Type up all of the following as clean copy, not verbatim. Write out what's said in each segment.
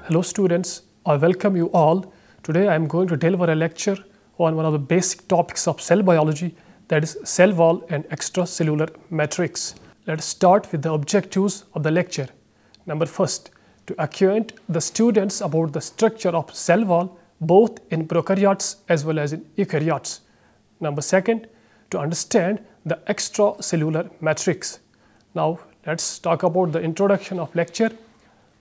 Hello students, I welcome you all. Today I am going to deliver a lecture on one of the basic topics of cell biology, that is cell wall and extracellular matrix. Let's start with the objectives of the lecture. Number first, to acquaint the students about the structure of cell wall both in prokaryotes as well as in eukaryotes. Number second, to understand the extracellular matrix. Now let's talk about the introduction of lecture.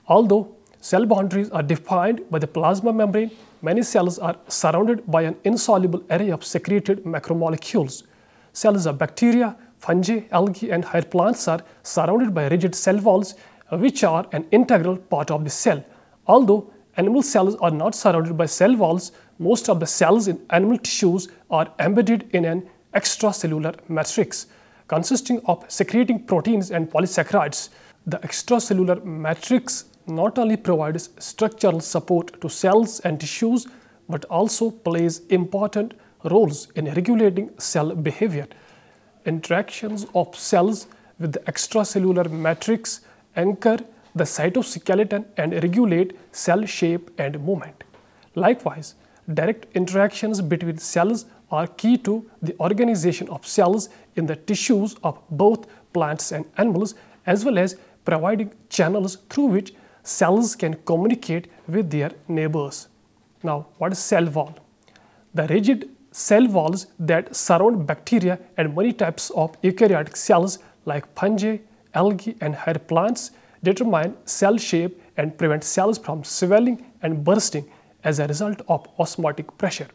Although cell boundaries are defined by the plasma membrane, many cells are surrounded by an insoluble array of secreted macromolecules. Cells of bacteria, fungi, algae and higher plants are surrounded by rigid cell walls which are an integral part of the cell. Although animal cells are not surrounded by cell walls, most of the cells in animal tissues are embedded in an extracellular matrix consisting of secreting proteins and polysaccharides. The extracellular matrix not only provides structural support to cells and tissues, but also plays important roles in regulating cell behavior. Interactions of cells with the extracellular matrix anchor the cytoskeleton and regulate cell shape and movement. Likewise, direct interactions between cells are key to the organization of cells in the tissues of both plants and animals, as well as providing channels through which cells can communicate with their neighbors. Now, what is cell wall? The rigid cell walls that surround bacteria and many types of eukaryotic cells like fungi, algae and higher plants determine cell shape and prevent cells from swelling and bursting as a result of osmotic pressure.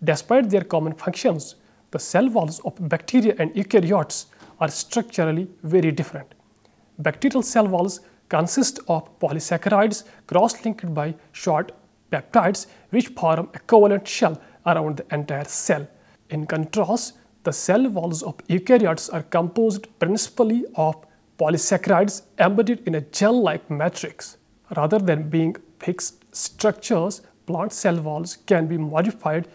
Despite their common functions, the cell walls of bacteria and eukaryotes are structurally very different. Bacterial cell walls consist of polysaccharides cross-linked by short peptides which form a covalent shell around the entire cell. In contrast, the cell walls of eukaryotes are composed principally of polysaccharides embedded in a gel-like matrix. Rather than being fixed structures, plant cell walls can be modified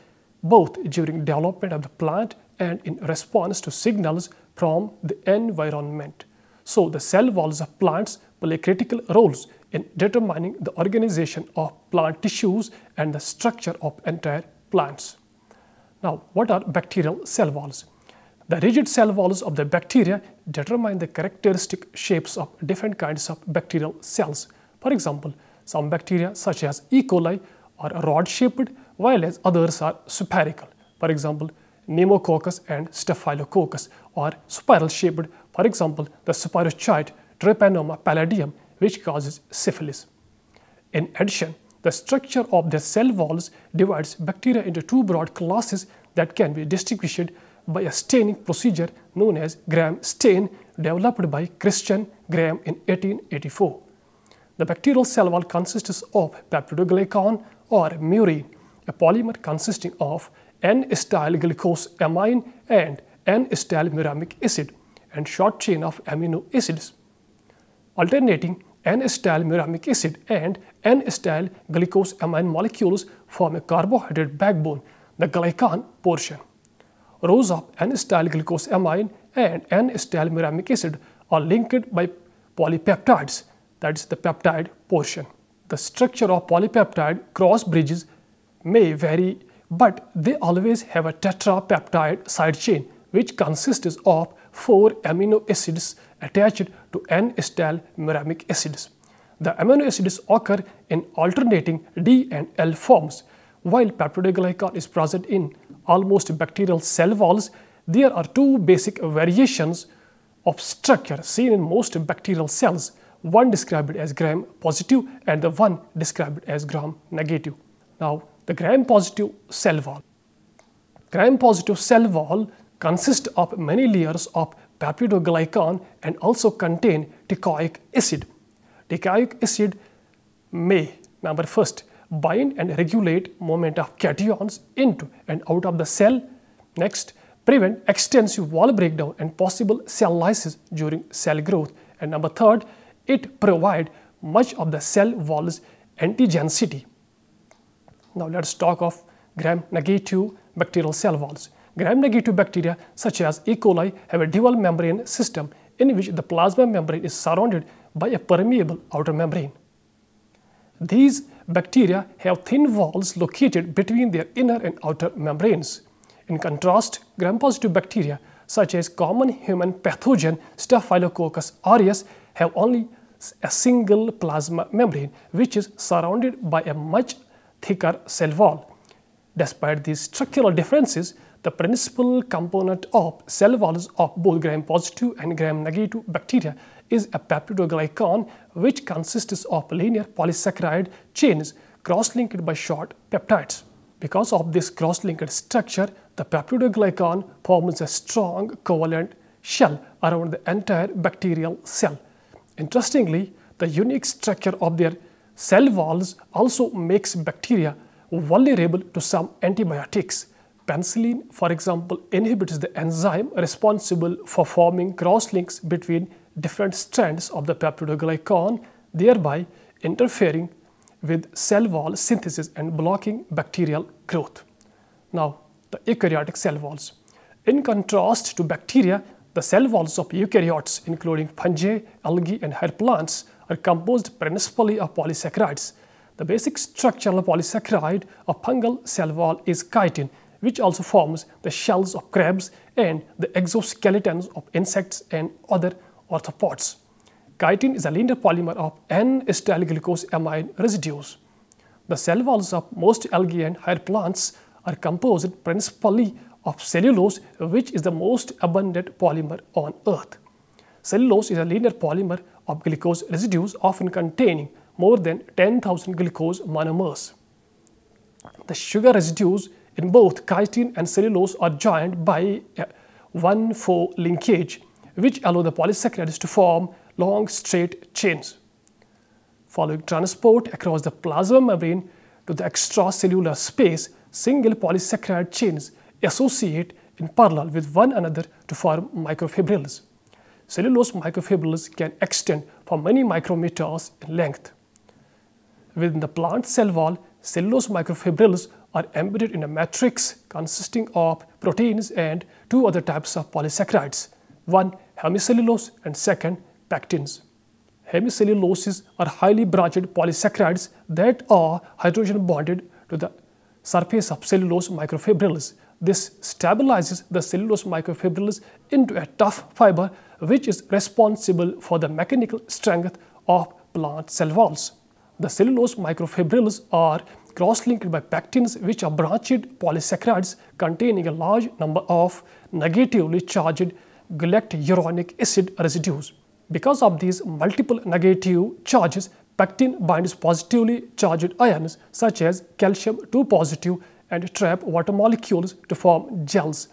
both during development of the plant and in response to signals from the environment. So, the cell walls of plants play critical roles in determining the organization of plant tissues and the structure of entire plants. Now, what are bacterial cell walls? The rigid cell walls of the bacteria determine the characteristic shapes of different kinds of bacterial cells. For example, some bacteria such as E. coli are rod-shaped, while as others are spherical. For example, Pneumococcus and Staphylococcus are spiral-shaped. For example, the spirochete Trypanosoma pallidum, which causes syphilis. In addition, the structure of the cell walls divides bacteria into two broad classes that can be distinguished by a staining procedure known as Gram stain, developed by Christian Gram in 1884. The bacterial cell wall consists of peptidoglycan or murine, a polymer consisting of N-acetyl glucosamine and N-acetyl muramic acid, and short chain of amino acids. Alternating N-acetyl muramic acid and N-acetyl glucosamine molecules form a carbohydrate backbone, the glycan portion. Rows of N-acetyl glucosamine and N-acetyl muramic acid are linked by polypeptides, that is the peptide portion. The structure of polypeptide cross bridges may vary, but they always have a tetrapeptide side chain which consists of 4 amino acids attached to N-acetyl muramic acids. The amino acids occur in alternating D and L forms. While peptidoglycan is present in almost bacterial cell walls, there are two basic variations of structure seen in most bacterial cells, one described as gram-positive and the one described as gram-negative. Now, the gram-positive cell wall. Gram-positive cell wall consists of many layers of peptidoglycan and also contain teichoic acid. Teichoic acid may, number first, bind and regulate movement of cations into and out of the cell. Next, prevent extensive wall breakdown and possible cell lysis during cell growth. And number third, it provides much of the cell wall's antigenicity. Now let's talk of gram-negative bacterial cell walls. Gram-negative bacteria such as E. coli have a dual membrane system in which the plasma membrane is surrounded by a permeable outer membrane. These bacteria have thin walls located between their inner and outer membranes. In contrast, gram-positive bacteria, such as common human pathogen Staphylococcus aureus, have only a single plasma membrane, which is surrounded by a much thicker cell wall. Despite these structural differences, the principal component of cell walls of both gram-positive and gram-negative bacteria is a peptidoglycan, which consists of linear polysaccharide chains cross-linked by short peptides. Because of this cross-linked structure, the peptidoglycan forms a strong covalent shell around the entire bacterial cell. Interestingly, the unique structure of their cell walls also makes bacteria vulnerable to some antibiotics. Penicillin, for example, inhibits the enzyme responsible for forming cross-links between different strands of the peptidoglycan, thereby interfering with cell wall synthesis and blocking bacterial growth. Now, the eukaryotic cell walls. In contrast to bacteria, the cell walls of eukaryotes, including fungi, algae, and higher plants, are composed principally of polysaccharides. The basic structural polysaccharide of fungal cell wall is chitin, which also forms the shells of crabs and the exoskeletons of insects and other arthropods. Chitin is a linear polymer of N-acetylglucosamine residues. The cell walls of most algae and higher plants are composed principally of cellulose, which is the most abundant polymer on Earth. Cellulose is a linear polymer of glucose residues, often containing more than 10,000 glucose monomers. The sugar residues in both chitin and cellulose are joined by a 1,4 linkage, which allow the polysaccharides to form long straight chains. Following transport across the plasma membrane to the extracellular space, single polysaccharide chains associate in parallel with one another to form microfibrils. Cellulose microfibrils can extend for many micrometers in length. Within the plant cell wall, cellulose microfibrils are embedded in a matrix consisting of proteins and two other types of polysaccharides, one hemicellulose and second pectins. Hemicelluloses are highly branched polysaccharides that are hydrogen bonded to the surface of cellulose microfibrils. This stabilizes the cellulose microfibrils into a tough fiber, which is responsible for the mechanical strength of plant cell walls. The cellulose microfibrils are cross-linked by pectins, which are branched polysaccharides containing a large number of negatively charged galacturonic acid residues. Because of these multiple negative charges, pectin binds positively charged ions such as calcium 2 positive and trap water molecules to form gels.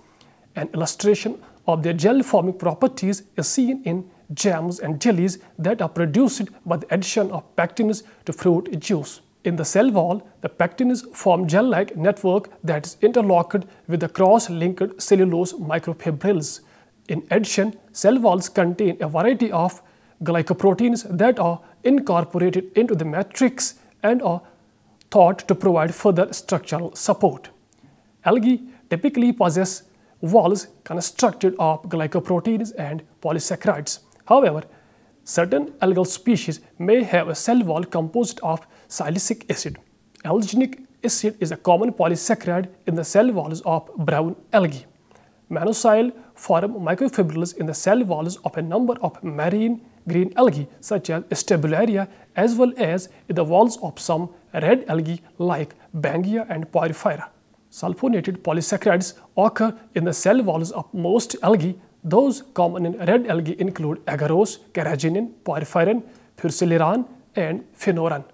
An illustration of their gel-forming properties is seen in jams and jellies that are produced by the addition of pectins to fruit juice. In the cell wall, the pectins form gel-like network that is interlocked with the cross-linked cellulose microfibrils. In addition, cell walls contain a variety of glycoproteins that are incorporated into the matrix and are thought to provide further structural support. Algae typically possess walls constructed of glycoproteins and polysaccharides. However, certain algal species may have a cell wall composed of silicic acid. Alginic acid is a common polysaccharide in the cell walls of brown algae. Monocyl form microfibrils in the cell walls of a number of marine green algae such as Stabularia, as well as in the walls of some red algae like Bangia and Porphyra. Sulfonated polysaccharides occur in the cell walls of most algae. Those common in red algae include agarose, carrageenan, porphyrin, fusarium, and phenoran.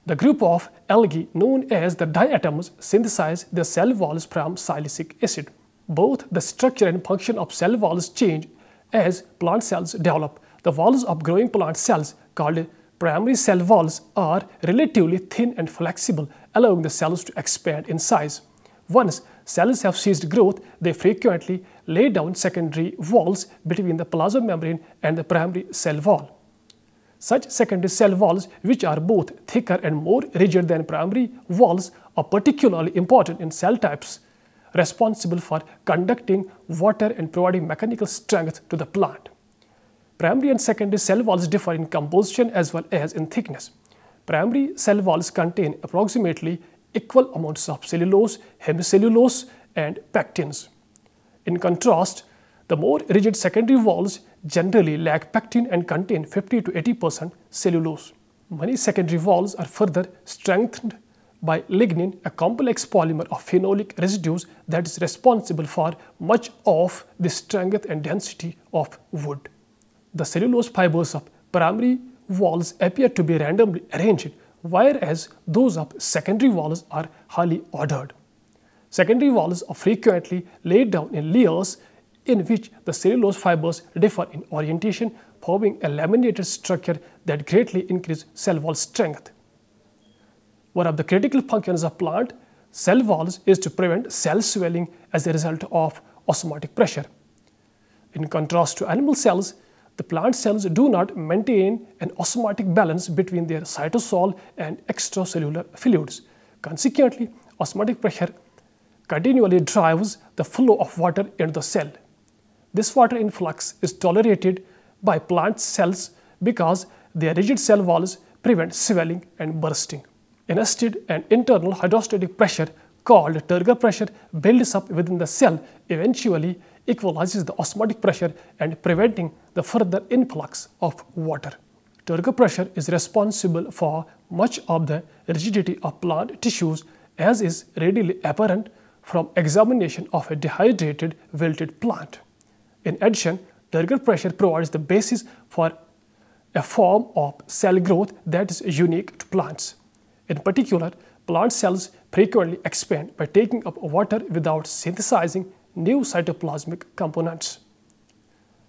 The group of algae known as the diatoms synthesize their cell walls from silicic acid. Both the structure and function of cell walls change as plant cells develop. The walls of growing plant cells, called primary cell walls, are relatively thin and flexible, allowing the cells to expand in size. Once cells have ceased growth, they frequently lay down secondary walls between the plasma membrane and the primary cell wall. Such secondary cell walls, which are both thicker and more rigid than primary walls, are particularly important in cell types responsible for conducting water and providing mechanical strength to the plant. Primary and secondary cell walls differ in composition as well as in thickness. Primary cell walls contain approximately equal amounts of cellulose, hemicellulose, and pectins. In contrast, the more rigid secondary walls generally lack pectin and contain 50 to 80% cellulose. Many secondary walls are further strengthened by lignin, a complex polymer of phenolic residues that is responsible for much of the strength and density of wood. The cellulose fibers of primary walls appear to be randomly arranged, whereas those of secondary walls are highly ordered. Secondary walls are frequently laid down in layers in which the cellulose fibers differ in orientation, forming a laminated structure that greatly increases cell wall strength. One of the critical functions of plant cell walls is to prevent cell swelling as a result of osmotic pressure. In contrast to animal cells, the plant cells do not maintain an osmotic balance between their cytosol and extracellular fluids. Consequently, osmotic pressure continually drives the flow of water into the cell. This water influx is tolerated by plant cells because their rigid cell walls prevent swelling and bursting. Instead, an internal hydrostatic pressure called turgor pressure builds up within the cell, eventually equalizes the osmotic pressure and preventing the further influx of water. Turgor pressure is responsible for much of the rigidity of plant tissues, as is readily apparent from examination of a dehydrated wilted plant. In addition, turgor pressure provides the basis for a form of cell growth that is unique to plants. In particular, plant cells frequently expand by taking up water without synthesizing new cytoplasmic components.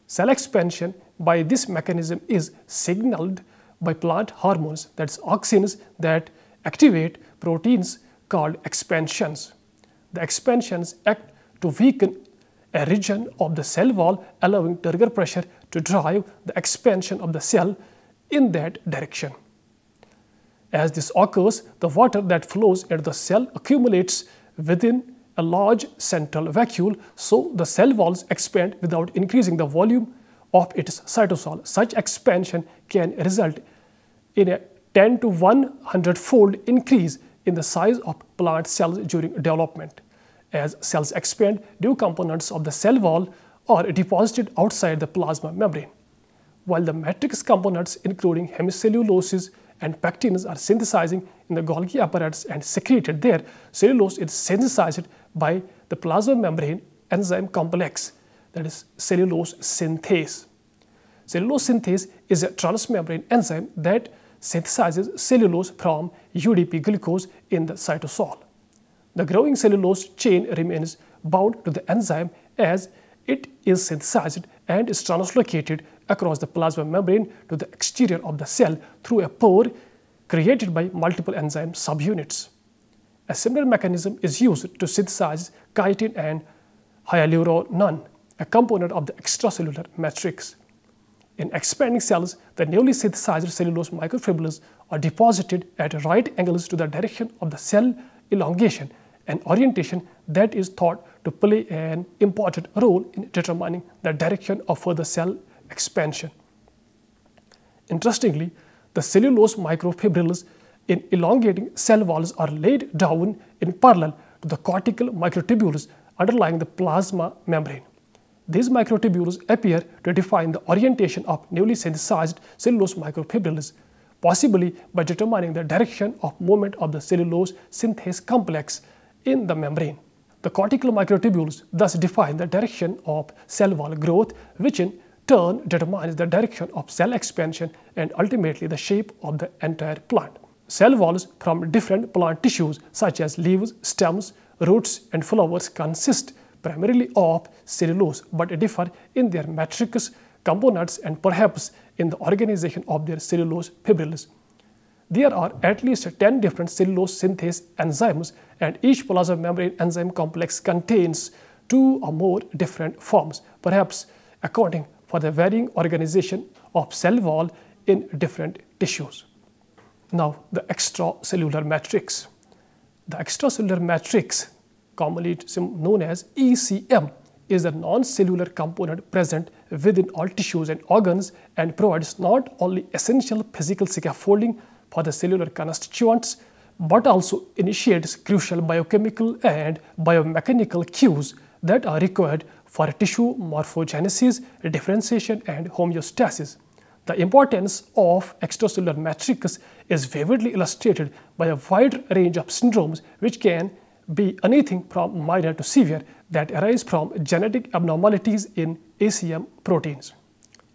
Cell expansion by this mechanism is signaled by plant hormones, that's auxins, that activate proteins called expansions. The expansions act to weaken a region of the cell wall, allowing turgor pressure to drive the expansion of the cell in that direction. As this occurs, the water that flows into the cell accumulates within a large central vacuole, so the cell walls expand without increasing the volume of its cytosol. Such expansion can result in a 10 to 100-fold increase in the size of plant cells during development. As cells expand, new components of the cell wall are deposited outside the plasma membrane. While the matrix components, including hemicelluloses and pectins, are synthesizing in the Golgi apparatus and secreted there, cellulose is synthesized by the plasma membrane enzyme complex, that is cellulose synthase. Cellulose synthase is a transmembrane enzyme that synthesizes cellulose from UDP glucose in the cytosol. The growing cellulose chain remains bound to the enzyme as it is synthesized and is translocated across the plasma membrane to the exterior of the cell through a pore created by multiple enzyme subunits. A similar mechanism is used to synthesize chitin and hyaluronan, a component of the extracellular matrix. In expanding cells, the newly synthesized cellulose microfibrils are deposited at right angles to the direction of the cell elongation, an orientation that is thought to play an important role in determining the direction of further cell expansion. Interestingly, the cellulose microfibrils in elongating cell walls are laid down in parallel to the cortical microtubules underlying the plasma membrane. These microtubules appear to define the orientation of newly synthesized cellulose microfibrils, possibly by determining the direction of movement of the cellulose synthase complex in the membrane. The cortical microtubules thus define the direction of cell wall growth, which in turn determines the direction of cell expansion and ultimately the shape of the entire plant. Cell walls from different plant tissues such as leaves, stems, roots, and flowers consist primarily of cellulose but differ in their matrix components and perhaps in the organization of their cellulose fibrils. There are at least 10 different cellulose synthase enzymes, and each plasma membrane enzyme complex contains 2 or more different forms, perhaps accounting for the varying organization of cell wall in different tissues. Now, the extracellular matrix. The extracellular matrix, commonly known as ECM, is a non-cellular component present within all tissues and organs and provides not only essential physical scaffolding for the cellular constituents, but also initiates crucial biochemical and biomechanical cues that are required for tissue morphogenesis, differentiation, and homeostasis. The importance of extracellular matrix is vividly illustrated by a wide range of syndromes which can be anything from minor to severe that arise from genetic abnormalities in ECM proteins.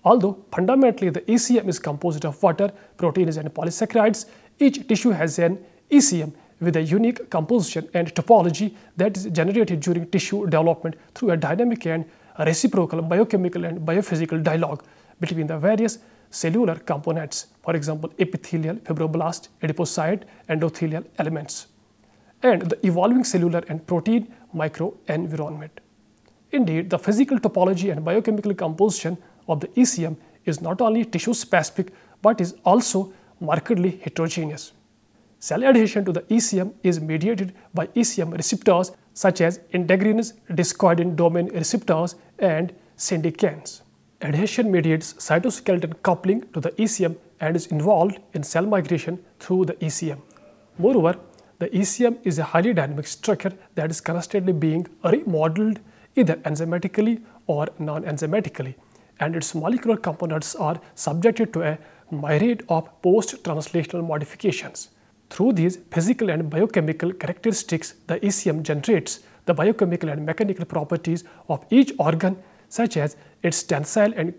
Although fundamentally the ECM is composed of water, proteins, and polysaccharides, each tissue has an ECM with a unique composition and topology that is generated during tissue development through a dynamic and reciprocal biochemical and biophysical dialogue between the various cellular components, for example, epithelial, fibroblast, adipocyte, endothelial elements, and the evolving cellular and protein microenvironment. Indeed, the physical topology and biochemical composition of the ECM is not only tissue-specific but is also markedly heterogeneous. Cell adhesion to the ECM is mediated by ECM receptors such as integrins, discoidin domain receptors, and syndicans. Adhesion mediates cytoskeleton coupling to the ECM and is involved in cell migration through the ECM. Moreover, the ECM is a highly dynamic structure that is constantly being remodeled either enzymatically or non-enzymatically, and its molecular components are subjected to a myriad of post-translational modifications. Through these physical and biochemical characteristics, the ECM generates the biochemical and mechanical properties of each organ, such as its tensile and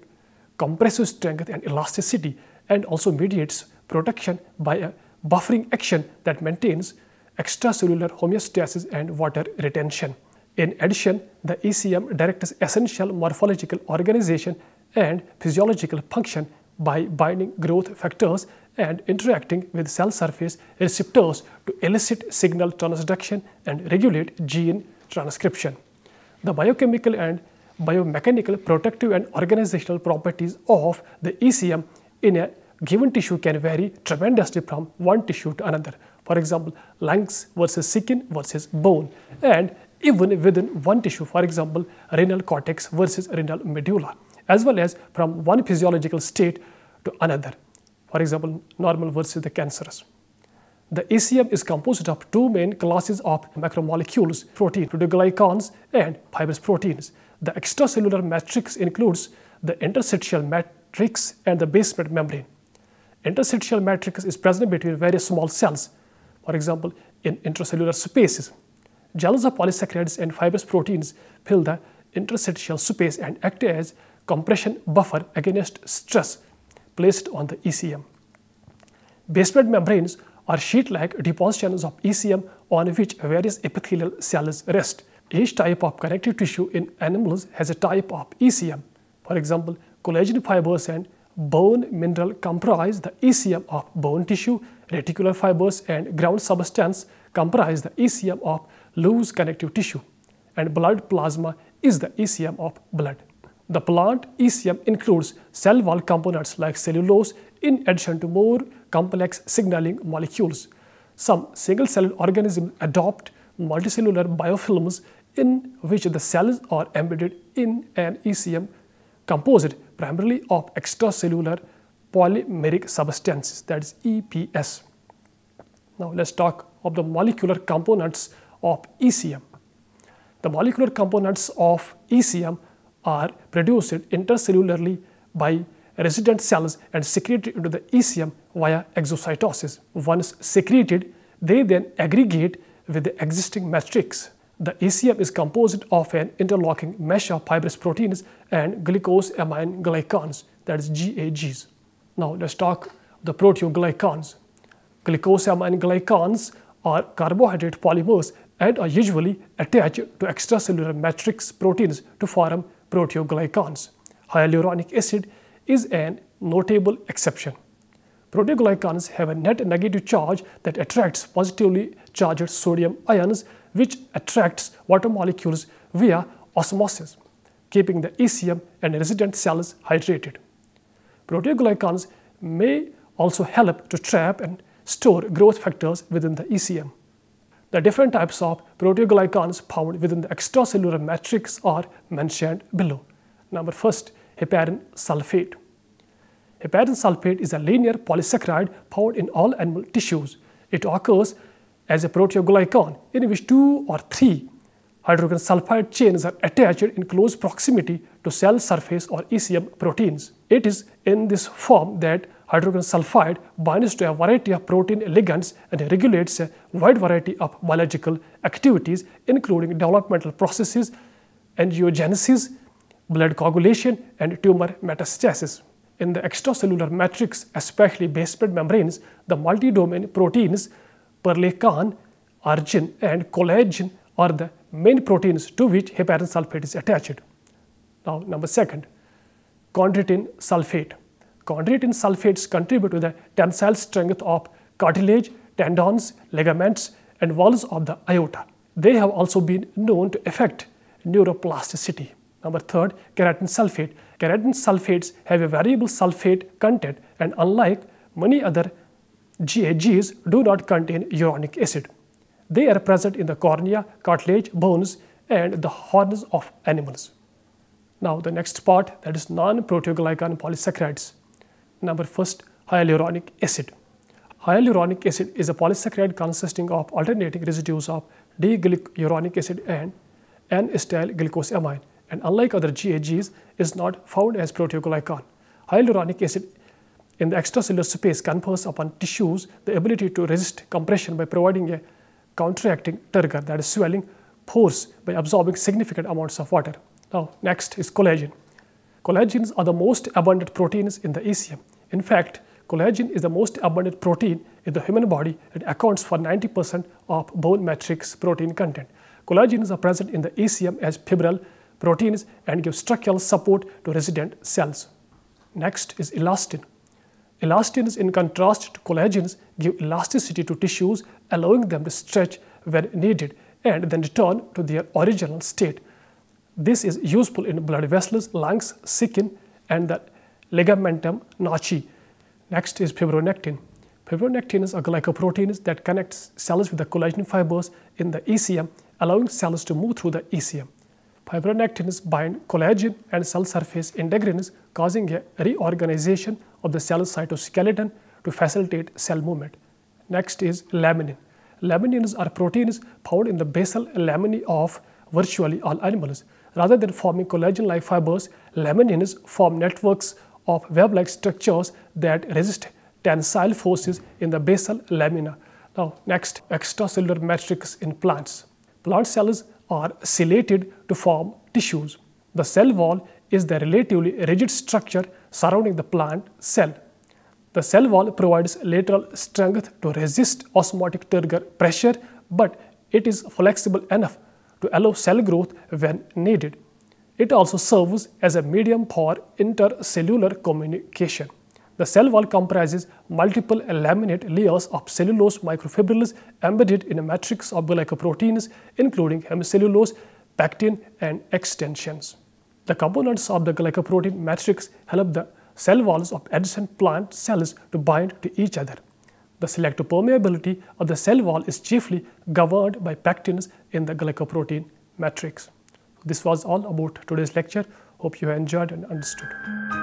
compressive strength and elasticity, and also mediates protection by a buffering action that maintains extracellular homeostasis and water retention. In addition, the ECM directs essential morphological organization and physiological function by binding growth factors and interacting with cell surface receptors to elicit signal transduction and regulate gene transcription. The biochemical and biomechanical protective and organizational properties of the ECM in a given tissue can vary tremendously from one tissue to another. For example, lungs versus skin versus bone, and even within one tissue, for example, renal cortex versus renal medulla, as well as from one physiological state to another, for example, normal versus the cancerous. The ECM is composed of two main classes of macromolecules, protein, proteoglycans, and fibrous proteins. The extracellular matrix includes the interstitial matrix and the basement membrane. Interstitial matrix is present between various small cells, for example, in intracellular spaces. Gels of polysaccharides and fibrous proteins fill the interstitial space and act as compression buffer against stress placed on the ECM. Basement membranes are sheet-like depositions of ECM on which various epithelial cells rest. Each type of connective tissue in animals has a type of ECM. For example, collagen fibers and bone mineral comprise the ECM of bone tissue, reticular fibers and ground substance comprise the ECM of loose connective tissue, and blood plasma is the ECM of blood. The plant ECM includes cell wall components like cellulose in addition to more complex signaling molecules. Some single-celled organisms adopt multicellular biofilms in which the cells are embedded in an ECM composed primarily of extracellular polymeric substances, that is EPS. Now let's talk of the molecular components of ECM. The molecular components of ECM are produced intercellularly by resident cells and secreted into the ECM via exocytosis. Once secreted, they then aggregate with the existing matrix. The ECM is composed of an interlocking mesh of fibrous proteins and glycosamine glycans, that is GAGs. Now let's talk the proteoglycans. Glycosamine glycans are carbohydrate polymers and are usually attached to extracellular matrix proteins to form proteoglycans. Hyaluronic acid is an notable exception. Proteoglycans have a net negative charge that attracts positively charged sodium ions, which attracts water molecules via osmosis, keeping the ECM and resident cells hydrated. Proteoglycans may also help to trap and store growth factors within the ECM. The different types of proteoglycans found within the extracellular matrix are mentioned below. Number first, heparin sulfate. Heparin sulfate is a linear polysaccharide found in all animal tissues. It occurs as a proteoglycan in which 2 or 3 hydrogen sulfide chains are attached in close proximity to cell surface or ECM proteins. It is in this form that hydrogen sulfide binds to a variety of protein ligands and regulates a wide variety of biological activities, including developmental processes, angiogenesis, blood coagulation, and tumor metastasis. In the extracellular matrix, especially basement membranes, the multi-domain proteins perlecan, argin, and collagen are the main proteins to which heparin sulfate is attached. Now, number 2, chondroitin sulfate. Chondroitin sulfates contribute to the tensile strength of cartilage, tendons, ligaments, and walls of the aorta. They have also been known to affect neuroplasticity. Number 3, keratin sulfate. Keratin sulfates have a variable sulfate content and, unlike many other GAGs, do not contain uronic acid. They are present in the cornea, cartilage, bones, and the horns of animals. Now the next part, that is non-proteoglycan polysaccharides. Number 1, hyaluronic acid. Hyaluronic acid is a polysaccharide consisting of alternating residues of D-glycuronic acid and N-acetyl glucosamine, and unlike other GAGs, is not found as proteoglycan. Hyaluronic acid in the extracellular space confers upon tissues the ability to resist compression by providing a counteracting turgor, that is swelling pores, by absorbing significant amounts of water. Now next is collagen. Collagens are the most abundant proteins in the ECM. In fact, collagen is the most abundant protein in the human body and accounts for 90% of bone matrix protein content. Collagens are present in the ECM as fibril proteins and give structural support to resident cells. Next is elastin. Elastins, in contrast to collagens, give elasticity to tissues, allowing them to stretch when needed and then return to their original state. This is useful in blood vessels, lungs, skin, and the ligamentum noci. Next is fibronectin. Fibronectins are glycoproteins that connect cells with the collagen fibers in the ECM, allowing cells to move through the ECM. Fibronectins bind collagen and cell surface integrins, causing a reorganization of the cell cytoskeleton to facilitate cell movement. Next is laminin. Laminins are proteins found in the basal laminae of virtually all animals. Rather than forming collagen-like fibers, laminins form networks of web-like structures that resist tensile forces in the basal lamina. Now, next, extracellular matrix in plants. Plant cells are ciliated to form tissues. The cell wall is the relatively rigid structure surrounding the plant cell. The cell wall provides lateral strength to resist osmotic turgor pressure, but it is flexible enough to allow cell growth when needed. It also serves as a medium for intercellular communication. The cell wall comprises multiple laminate layers of cellulose microfibrils embedded in a matrix of glycoproteins, including hemicellulose, pectin, and extensions. The components of the glycoprotein matrix help the cell walls of adjacent plant cells to bind to each other. The selective permeability of the cell wall is chiefly governed by pectins in the glycoprotein matrix. This was all about today's lecture. Hope you enjoyed and understood.